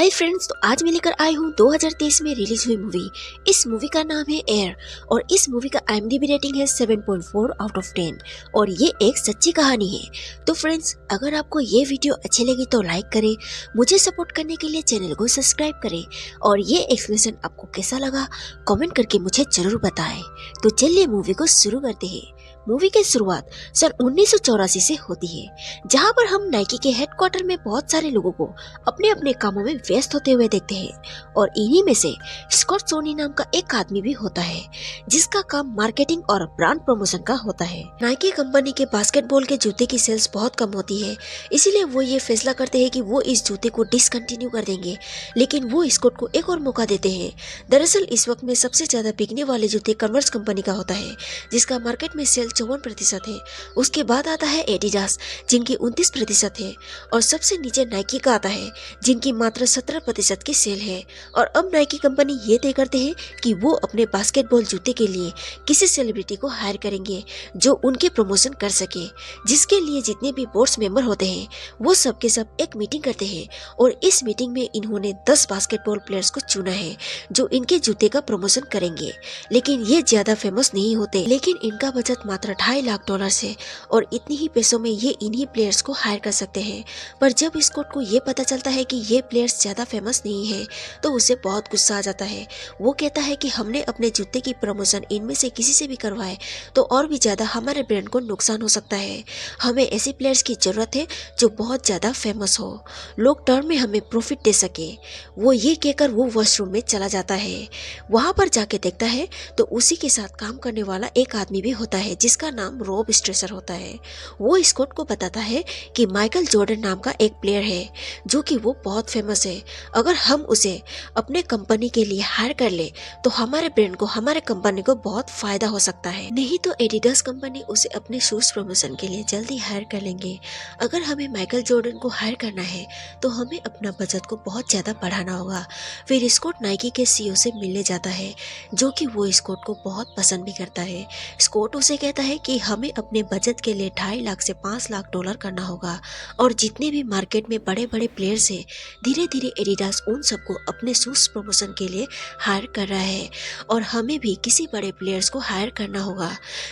Hi friends, तो आज मैं लेकर आई हूँ 2023 में रिलीज हुई मूवी। इस मूवी का नाम है एयर और इस मूवी का IMDb रेटिंग है 7.4 आउट ऑफ 10 और ये एक सच्ची कहानी है। तो फ्रेंड्स, अगर आपको ये वीडियो अच्छी लगी तो लाइक करें, मुझे सपोर्ट करने के लिए चैनल को सब्सक्राइब करें और ये एक्सप्लेनेशन आपको कैसा लगा कमेंट करके मुझे जरूर बताएं। तो चलिए मूवी को शुरू करते हैं। मूवी की शुरुआत सन 1984 से होती है, जहां पर हम नाइकी के हेडक्वार्टर में बहुत सारे लोगों को अपने अपने कामों में व्यस्त होते हुए देखते हैं और इन्हीं में से स्कॉट सोनी नाम का एक आदमी भी होता है जिसका काम मार्केटिंग और ब्रांड प्रमोशन का होता है। नाइकी कंपनी के बास्केटबॉल के जूते की सेल्स बहुत कम होती है, इसीलिए वो ये फैसला करते हैं कि वो इस जूते को डिसकंटिन्यू कर देंगे, लेकिन वो स्कॉट को एक और मौका देते हैं। दरअसल इस वक्त में सबसे ज्यादा बिकने वाले जूते कन्वर्स कंपनी का होता है, जिसका मार्केट में सेल 54% है। उसके बाद आता है एडिडास, जिनकी 29% है और सबसे नीचे नाइकी का आता है, जिनकी मात्र 17% की सेल है। और अब नाइकी कंपनी ये तय करते हैं कि वो अपने बास्केटबॉल जूते के लिए किसी सेलिब्रिटी को हायर करेंगे जो उनके प्रमोशन कर सके, जिसके लिए जितने भी बोर्ड्स मेंबर होते हैं वो सब के सब एक मीटिंग करते हैं और इस मीटिंग में इन्होंने 10 बास्केटबॉल प्लेयर्स को चुना है जो इनके जूते का प्रमोशन करेंगे। लेकिन ये ज्यादा फेमस नहीं होते, लेकिन इनका बजट मात्र $2.5 लाख है और इतनी ही पैसों में ये इन्हीं प्लेयर्स को हायर कर सकते हैं। पर जब स्कॉट को ये पता चलता है कि ये प्लेयर्स ज्यादा फेमस नहीं है तो उसे बहुत गुस्सा आ जाता है। वो कहता है कि हमने अपने जूते की प्रमोशन इनमें से किसी से भी करवाए तो और भी ज्यादा हमारे ब्रांड को नुकसान हो सकता है। हमें ऐसे प्लेयर्स की जरूरत है जो बहुत ज्यादा फेमस हो, लॉन्ग टर्म में हमें प्रॉफिट दे सके। वो ये कहकर वो वॉशरूम में चला जाता है। वहां पर जाके देखता है तो उसी के साथ काम करने वाला एक आदमी भी होता है जिसका नाम रॉब स्ट्रेसर होता है। वो स्कॉट को बताता है कि माइकल जॉर्डन नाम का एक प्लेयर है जो कि वो बहुत फेमस है। अगर हम उसे अपने कंपनी के लिए हायर कर ले तो हमारे ब्रांड को, हमारे कंपनी को बहुत फायदा हो सकता है। नहीं तो एडिडास कंपनी उसे अपने शूज प्रमोशन के लिए जल्दी हायर कर लेंगे। अगर हमें माइकल जॉर्डन को हायर करना है तो हमें अपना बजट को बहुत ज्यादा बढ़ाना होगा। फिर स्कॉट नाइकी के CEO से मिलने जाता है, जो कि वो स्कॉट को बहुत पसंद भी करता है। स्कॉट उसे कहता है कि हमें अपने बजट के लिए $2.5 लाख से $5 लाख करना होगा और जितने भी मार्केट में बड़े बड़े प्लेयर्स हैं, धीरे धीरे एडिडास उन सबको अपने शूज प्रमोशन के लिए हायर कर रहा है और हमें भी किसी बड़े प्लेयर्स को हायर करना होगा।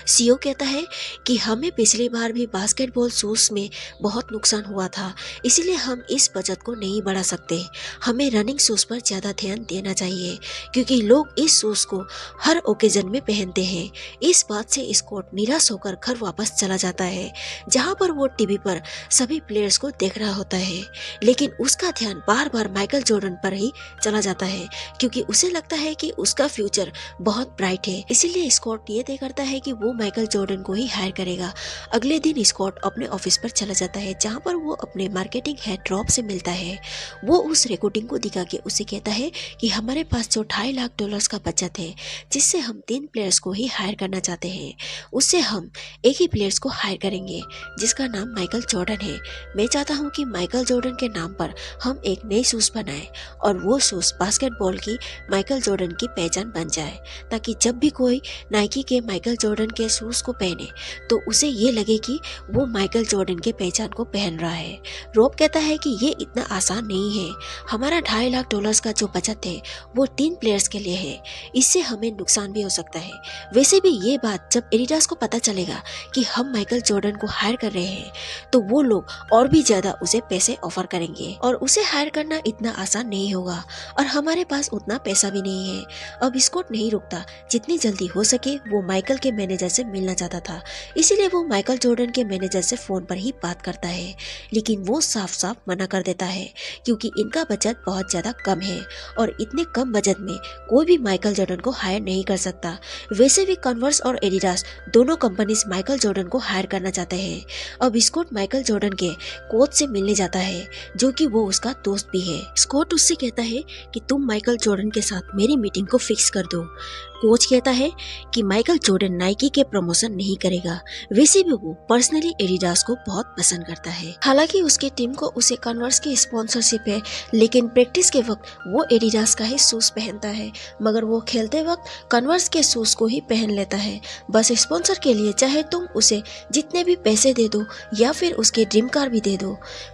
CEO कहता है कि हमें पिछली बार भी बास्केटबॉल शूज में बहुत नुकसान हुआ था, इसलिए हम इस बजट को नहीं बढ़ा सकते। हमें रनिंग शूज पर ज्यादा ध्यान देना चाहिए क्योंकि लोग इस शूज को हर ओकेजन में पहनते हैं। इस बात से स्कॉट निराश होकर घर वापस चला जाता है, जहां पर वो टीवी पर सभी प्लेयर्स को देख रहा होता है, लेकिन उसका ध्यान बार बार माइकल जॉर्डन पर ही चला जाता है क्योंकि उसे लगता है कि उसका फ्यूचर बहुत ब्राइट है। इसीलिए स्कॉट ये तय करता है कि वो माइकल जॉर्डन को ही हायर करेगा। अगले दिन स्कॉट अपने ऑफिस पर चला जाता है, जहां पर वो अपने मार्केटिंग हेड रॉब से मिलता है। वो उस रिकॉर्डिंग को दिखा के उसे कहता है कि हमारे पास जो $2.5 लाख का बचत है, जिससे हम 3 प्लेयर्स को ही हायर करना चाहते हैं, उससे हम एक ही प्लेयर्स को हायर करेंगे जिसका नाम माइकल जॉर्डन है। मैं चाहता हूं कि माइकल जॉर्डन के नाम पर हम एक नई शूज बनाएं और वो शूज बास्केटबॉल की माइकल जॉर्डन की पहचान बन जाए, ताकि जब भी कोई नाइकी के माइकल जॉर्डन के शूज को पहने तो उसे ये लगे कि वो माइकल जॉर्डन के पहचान को पहन रहा है। रॉब कहता है कि ये इतना आसान नहीं है, हमारा $2.5 लाख का जो बचत है वो 3 प्लेयर्स के लिए है, इससे हमें नुकसान भी हो सकता है। वैसे भी ये बात जब एडिडास को पता चलेगा कि हम माइकल जॉर्डन को हायर कर रहे हैं तो वो लोग और भी ज्यादा उसे पैसे ऑफर करेंगे और उसे हायर करना इतना आसान नहीं होगा और हमारे पास उतना पैसा भी नहीं है। अब स्कॉट नहीं रुकता, जितनी जल्दी हो सके वो माइकल के मैनेजर से मिलना चाहता था, इसीलिए वो माइकल जॉर्डन के मैनेजर से फोन पर ही बात करता है, लेकिन वो साफ साफ मना कर देता है क्योंकि इनका बजट बहुत ज्यादा कम है और इतने कम बजट में कोई भी माइकल जॉर्डन को हायर नहीं कर सकता। वैसे भी कन्वर्स और एडिडास दोनों कंपनीज माइकल जॉर्डन को हायर करना चाहते हैं। अब स्कॉट माइकल जॉर्डन के कोच से मिलने जाता है, जो कि वो उसका दोस्त भी है। स्कॉट उससे कहता है कि तुम माइकल जॉर्डन के साथ मेरी मीटिंग को फिक्स कर दो। कोच कहता है कि माइकल जॉर्डन नाइकी के प्रमोशन नहीं करेगा। वैसे भी वो पर्सनली एडिडास को बहुत पसंद करता है। हालांकि उसकी टीम को उसे कन्वर्स की स्पॉन्सरशिप है, लेकिन प्रैक्टिस के वक्त वो एडिडास का ही शूज पहनता है, मगर वो खेलते वक्त कन्वर्स के शूज को ही पहन लेता है। बस स्पॉन्सर के लिए चाहे तुम उसे जितने भी पैसे दे दो या फिर उसके ड्रीम कार भी दे दो,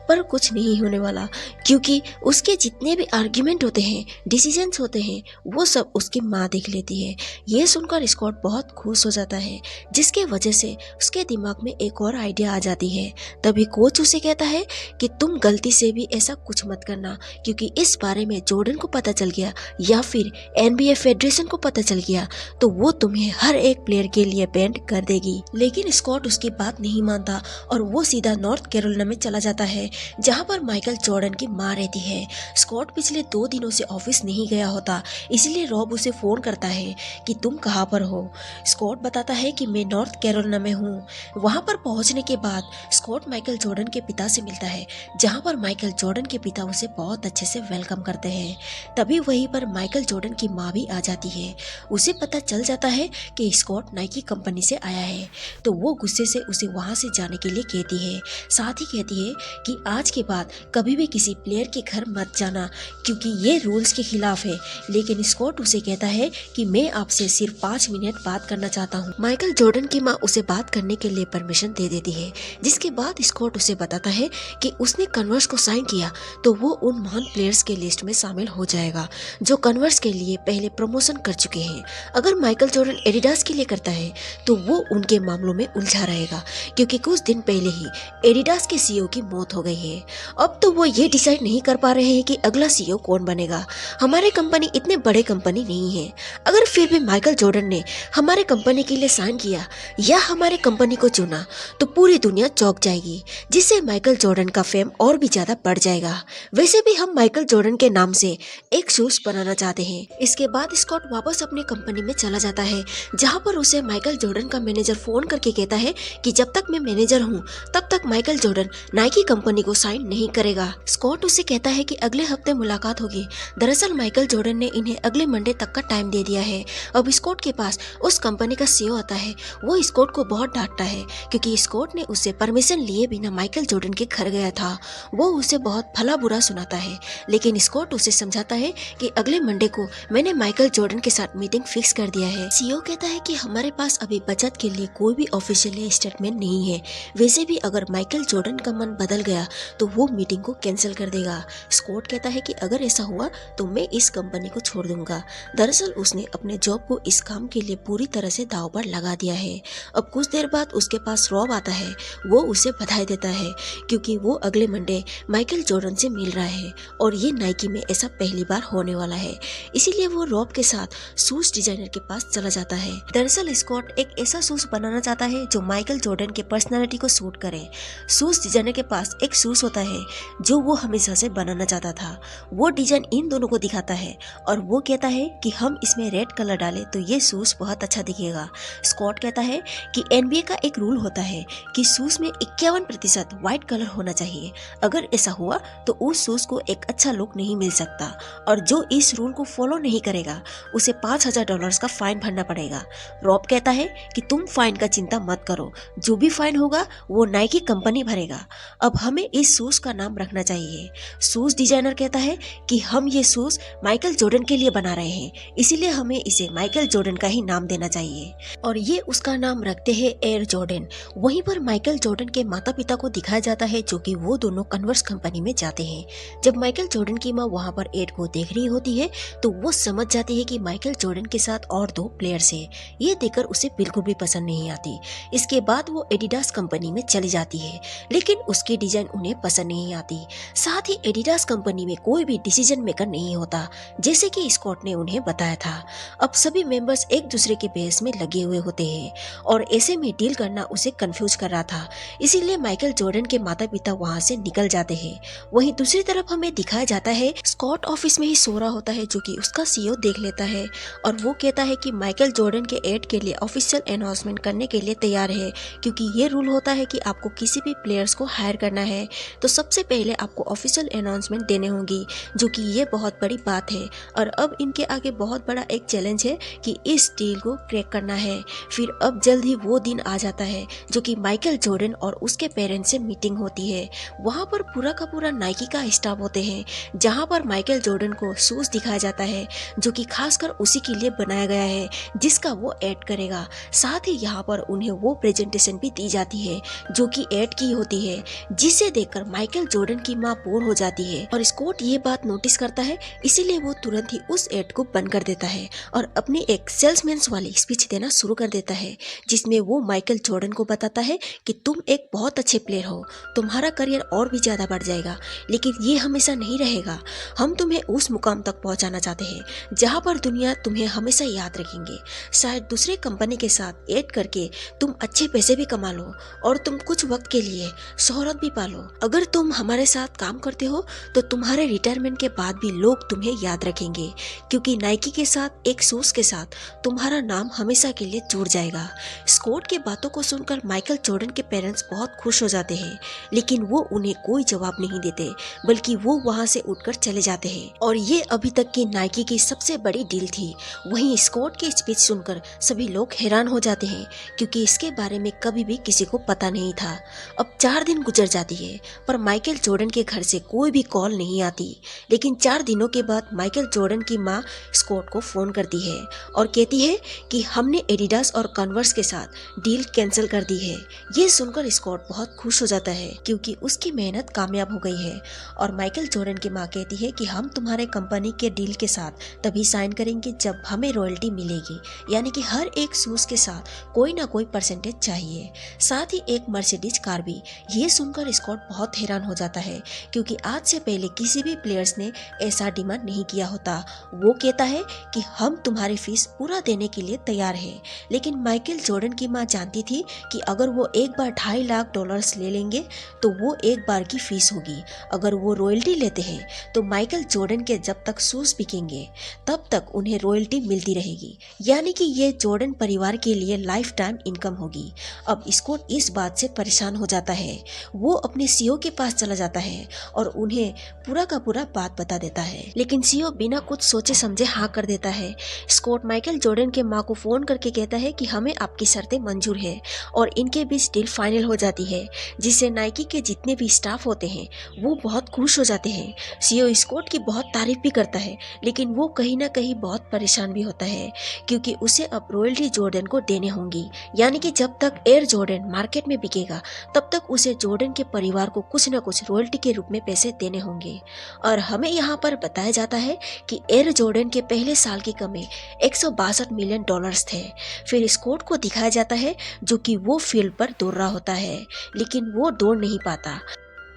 पर कुछ नहीं होने वाला, क्योंकि उसके जितने भी आर्ग्यूमेंट होते हैं, डिसीजंस होते हैं, वो सब उसकी माँ देख लेती है। ये सुनकर स्कॉट बहुत खुश हो जाता है, जिसके वजह से उसके दिमाग में एक और आइडिया आ जाती है। तभी कोच उसे कहता है कि तुम गलती से भी ऐसा कुछ मत करना, क्योंकि इस बारे में जॉर्डन को पता चल गया या फिर NBA फेडरेशन को पता चल गया तो वो तुम्हें हर एक प्लेयर के लिए बैंड कर देगी। लेकिन स्कॉट उसकी बात नहीं मानता और वो सीधा नॉर्थ कैरोलिना में चला जाता है, जहाँ पर माइकल जॉर्डन की माँ रहती है। स्कॉट पिछले 2 दिनों से ऑफिस नहीं गया होता, इसलिए रॉब उसे फोन करता है कि तुम कहाँ पर हो। स्कॉट बताता है कि मैं नॉर्थ कैरोलिना में हूँ। वहाँ पर पहुँचने के बाद स्कॉट माइकल जॉर्डन के पिता से मिलता है, जहाँ पर माइकल जॉर्डन के पिता उसे बहुत अच्छे से वेलकम करते हैं। तभी वहीं पर माइकल जॉर्डन की माँ भी आ जाती है। उसे पता चल जाता है कि स्कॉट नाइकी कंपनी से आया है, तो वो गुस्से से उसे वहाँ से जाने के लिए कहती है। साथ ही कहती है कि आज के बाद कभी भी किसी प्लेयर के घर मत जाना, क्योंकि ये रूल्स के खिलाफ है। लेकिन स्कॉट उसे कहता है कि मैं आपसे सिर्फ 5 मिनट बात करना चाहता हूँ। माइकल जॉर्डन की माँ उसे बात करने के लिए परमिशन दे देती है, जिसके बाद स्कॉट उसे बताता है कि उसने कन्वर्स को साइन किया तो वो उन महान प्लेयर्स के लिस्ट में शामिल हो जाएगा जो कन्वर्स के लिए पहले प्रमोशन कर चुके हैं। अगर माइकल जॉर्डन एडिडास के लिए करता है तो वो उनके मामलों में उलझा रहेगा, क्योंकि कुछ दिन पहले ही एडिडास के सीईओ की मौत हो गई है। अब तो वो ये डिसाइड नहीं कर पा रहे हैं कि अगला सीईओ कौन बनेगा। हमारे कंपनी इतने बड़े कंपनी नहीं है, अगर फिर भी माइकल जॉर्डन ने हमारे कंपनी के लिए साइन किया या हमारे कंपनी को चुना तो पूरी दुनिया चौंक जाएगी, जिससे माइकल जॉर्डन का फेम और भी ज्यादा बढ़ जाएगा। वैसे भी हम माइकल जॉर्डन के नाम से एक शूज बनाना चाहते हैं। इसके बाद स्कॉट वापस अपनी कंपनी में चला जाता है, जहाँ पर उसे माइकल जॉर्डन का मैनेजर फोन करके कहता है कि जब तक मैं मैनेजर हूँ तब तक माइकल जॉर्डन नाइकी कंपनी को साइन नहीं करेगा। स्कॉट उसे कहता है कि अगले हफ्ते मुलाकात होगी। दरअसल माइकल जॉर्डन ने इन्हें अगले मंडे तक का टाइम दे दिया है। अब स्कॉट के पास उस कंपनी का सीईओ आता है। वो स्कॉट को बहुत डांटता है, क्योंकि स्कॉट ने उसे परमिशन लिए बिना माइकल जॉर्डन के घर गया था। वो उसे बहुत भला बुरा सुनाता है, लेकिन स्कॉट उसे समझाता है कि अगले मंडे को मैंने माइकल जॉर्डन के साथ मीटिंग फिक्स कर दिया है। सीईओ कहता है कि हमारे पास अभी बचत के लिए कोई भी ऑफिशियल स्टेटमेंट नहीं है। वैसे भी अगर माइकल जॉर्डन का मन बदल गया तो वो मीटिंग को कैंसिल कर देगा। स्कॉट कहता है कि अगर ऐसा हुआ तो मैं इस कंपनी को छोड़ दूंगा। दरअसल उसने अपने जॉब को इस काम के लिए पूरी तरह से दांव पर लगा दिया है। अब कुछ देर बाद उसके पास रॉब आता है। वो उसे बधाई देता है, क्योंकि वो अगले मंडे माइकल जॉर्डन से मिल रहा है और ये नाइकी में ऐसा पहली बार होने वाला है। इसीलिए वो रॉब के साथ शूज डिजाइनर के पास चला जाता है। दरअसल स्कॉट एक ऐसा शूज बनाना चाहता है जो माइकल जॉर्डन के पर्सनालिटी को सूट करे। शूज डिजाइनर के पास एक शूज होता है जो वो हमेशा से बनाना चाहता था। वो डिजाइन इन दोनों को दिखाता है और वो कहता है कि हम इसमें रेड कलर डालें तो ये शूज बहुत अच्छा दिखेगा। स्कॉट कहता है कि NBA का एक रूल होता है कि शूज में 51% व्हाइट कलर होना चाहिए। अगर ऐसा हुआ तो उस शूज को एक अच्छा लुक नहीं मिल सकता, और जो इस रूल को फॉलो नहीं करेगा उसे $5000 का फाइन भरना पड़ेगा। रॉब कहता है कि तुम फाइन का चिंता मत करो, जो भी फाइन होगा वो नाइकी कंपनी भरेगा। अब हमें इस शूज का नाम रखना चाहिए। शूज डिजाइनर कहता है कि हम ये शूज माइकल जॉर्डन के लिए बना रहे हैं, इसीलिए हमें इसे माइकल जॉर्डन का ही नाम देना चाहिए, और ये उसका नाम रखते हैं एयर जॉर्डन। वहीं पर माइकल जॉर्डन के माता पिता को दिखाया जाता है, जो कि वो दोनों कन्वर्स कंपनी में जाते हैं। जब माइकल जॉर्डन की माँ वहाँ पर एड को देख रही होती है तो वो समझ जाती है कि माइकल जॉर्डन के साथ और 2 प्लेयर्स हैं। ये देखकर उसे बिल्कुल भी पसंद नहीं आती। इसके बाद वो एडिडास कंपनी में चली जाती है, लेकिन उसकी डिजाइन उन्हें पसंद नहीं आती। साथ ही एडिडास कंपनी में कोई भी डिसीजन मेकर नहीं होता, जैसे कि स्कॉट ने उन्हें बताया था। अब सभी मेंबर्स एक दूसरे के बहस में लगे हुए होते हैं और ऐसे में डील करना उसे कंफ्यूज कर रहा था। इसीलिए माइकल जॉर्डन के माता पिता वहाँ से निकल जाते हैं। वहीं दूसरी तरफ हमें दिखाया जाता है स्कॉट ऑफिस में ही सो रहा होता है, जो कि उसका सीईओ देख लेता है और वो कहता है कि माइकल जॉर्डन के एड के लिए ऑफिशियल अनाउंसमेंट करने के लिए तैयार है, क्योंकि ये रूल होता है कि आपको किसी भी प्लेयर्स को हायर करना है तो सबसे पहले आपको ऑफिशियल अनाउंसमेंट देने होंगी, जो कि ये बहुत बड़ी बात है। और अब इनके आगे बहुत बड़ा एक चैलेंज चैलेंज है कि इस डील को क्रैक करना है। फिर अब जल्द ही वो दिन आ जाता है जो कि माइकल जॉर्डन और उसके पेरेंट्स से मीटिंग होती है। वहाँ पर पूरा का पूरा नाइकी का स्टाफ होते हैं, जहाँ पर माइकल जॉर्डन को शूज दिखाया जाता है जो कि खासकर उसी के लिए बनाया गया है, जिसका वो ऐड करेगा। साथ ही यहाँ पर उन्हें वो प्रेजेंटेशन भी दी जाती है जो कि ऐड की होती है, जिसे देखकर माइकल जॉर्डन की माँ बोर हो जाती है और स्कॉट ये बात नोटिस करता है, इसीलिए वो तुरंत ही उस ऐड को बंद कर देता है और अपनी एक सेल्समैन वाली स्पीच देना शुरू कर देता है, जिसमें वो माइकल जॉर्डन को बताता है कि तुम एक बहुत अच्छे प्लेयर हो, तुम्हारा करियर और भी ज्यादा बढ़ जाएगा, लेकिन ये हमेशा नहीं रहेगा। हम तुम्हें उस मुकाम तक पहुंचाना चाहते हैं जहां पर दुनिया तुम्हें हमेशा याद रखेंगे। शायद दूसरे कंपनी के साथ ऐड करके तुम अच्छे पैसे भी कमा लो और तुम कुछ वक्त के लिए शोहरत भी पालो। अगर तुम हमारे साथ काम करते हो तो तुम्हारे रिटायरमेंट के बाद भी लोग तुम्हें याद रखेंगे, क्योंकि नाइकी के साथ एक शूज के साथ तुम्हारा नाम हमेशा के लिए जुड़ जाएगा। स्कॉट की बातों को सुनकर माइकल जॉर्डन के पेरेंट्स बहुत खुश हो जाते हैं, लेकिन वो उन्हें कोई जवाब नहीं देते, बल्कि वो वहाँ से उठकर चले जाते हैं। और ये अभी तक की नाइकी की सबसे बड़ी डील थी। वहीं स्कॉट की स्पीच सुनकर सभी लोग हैरान हो जाते हैं, क्योंकि इसके बारे में कभी भी किसी को पता नहीं था। अब 4 दिन गुजर जाती है, पर माइकल जॉर्डन के घर से कोई भी कॉल नहीं आती। लेकिन 4 दिनों के बाद माइकल जॉर्डन की माँ स्कॉट को फोन करती है और कहती है कि हमने एडिडास और कन्वर्स के साथ डील कैंसिल कर दी है। ये सुनकर स्कॉट बहुत खुश हो जाता है, क्योंकि उसकी मेहनत कामयाब हो गई है। और माइकल जॉर्डन की माँ कहती है कि हम तुम्हारे कंपनी के डील के साथ तभी साइन करेंगे जब हमें रॉयल्टी मिलेगी, यानी कि हर एक शूज के साथ कोई ना कोई परसेंटेज चाहिए, साथ ही एक मर्सिडीज कार भी। ये सुनकर स्कॉट बहुत हैरान हो जाता है, क्योंकि आज से पहले किसी भी प्लेयर्स ने ऐसा डिमांड नहीं किया होता। वो कहता है कि हम तुम्हारी फीस पूरा देने के लिए तैयार है। लेकिन माइकल जॉर्डन की माँ जानती थी कि अगर वो एक बार $2.5 लाख ले लेंगे तो वो एक बार की फीस होगी। अगर वो रॉयल्टी लेते हैं तो माइकल जॉर्डन के जब तक शूज बिकेंगे तब तक उन्हें रॉयल्टी मिलती रहेगी, यानी कि ये जॉर्डन परिवार के लिए लाइफ टाइम इनकम होगी। अब स्कॉट इस बात से परेशान हो जाता है। वो अपने सीईओ के पास चला जाता है और उन्हें पूरा का पूरा बात बता देता है, लेकिन सीईओ बिना कुछ सोचे समझे हाँ कर देता है। स्कॉट माइकल जॉर्डन के माँ को फोन करके कहता है कि हमें आपकी शर्तें मंजूर है और इनके बीच डील फाइनल हो जाती है, जिससे नाइकी के जितने भी स्टाफ होते हैं वो बहुत खुश हो जाते हैं। सीईओ स्कॉट की बहुत तारीफ भी करता है, लेकिन वो कहीं ना कहीं बहुत परेशान भी होता है, क्योंकि उसे अब रॉयल्टी जॉर्डन को देने होंगी, यानी कि जब तक एयर जॉर्डन मार्केट में बिकेगा तब तक उसे जॉर्डन के परिवार को कुछ न कुछ रॉयल्टी के रूप में पैसे देने होंगे। और हमें यहाँ पर बताया जाता है कि एयर जॉर्डन के पहले साल की कमाई $162 मिलियन थे। फिर स्कॉट को दिखाया जाता है जो कि वो फील्ड पर दौड़ रहा होता है, लेकिन वो दौड़ नहीं पाता,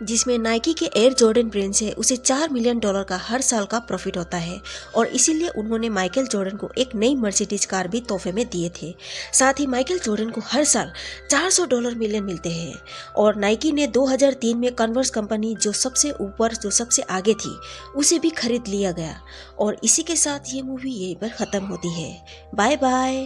जिसमें नाइकी के एयर जॉर्डन ब्रांड से उसे $4 मिलियन का हर साल का प्रॉफिट होता है। और इसीलिए उन्होंने माइकल जॉर्डन को एक नई मर्सिडीज कार भी तोहफे में दिए थे। साथ ही माइकल जॉर्डन को हर साल $400 मिलियन मिलते हैं। और नाइकी ने 2003 में कन्वर्स कंपनी जो सबसे ऊपर जो सबसे आगे थी उसे भी खरीद लिया गया। और इसी के साथ ये मूवी यहीं पर ख़त्म होती है। Bye bye.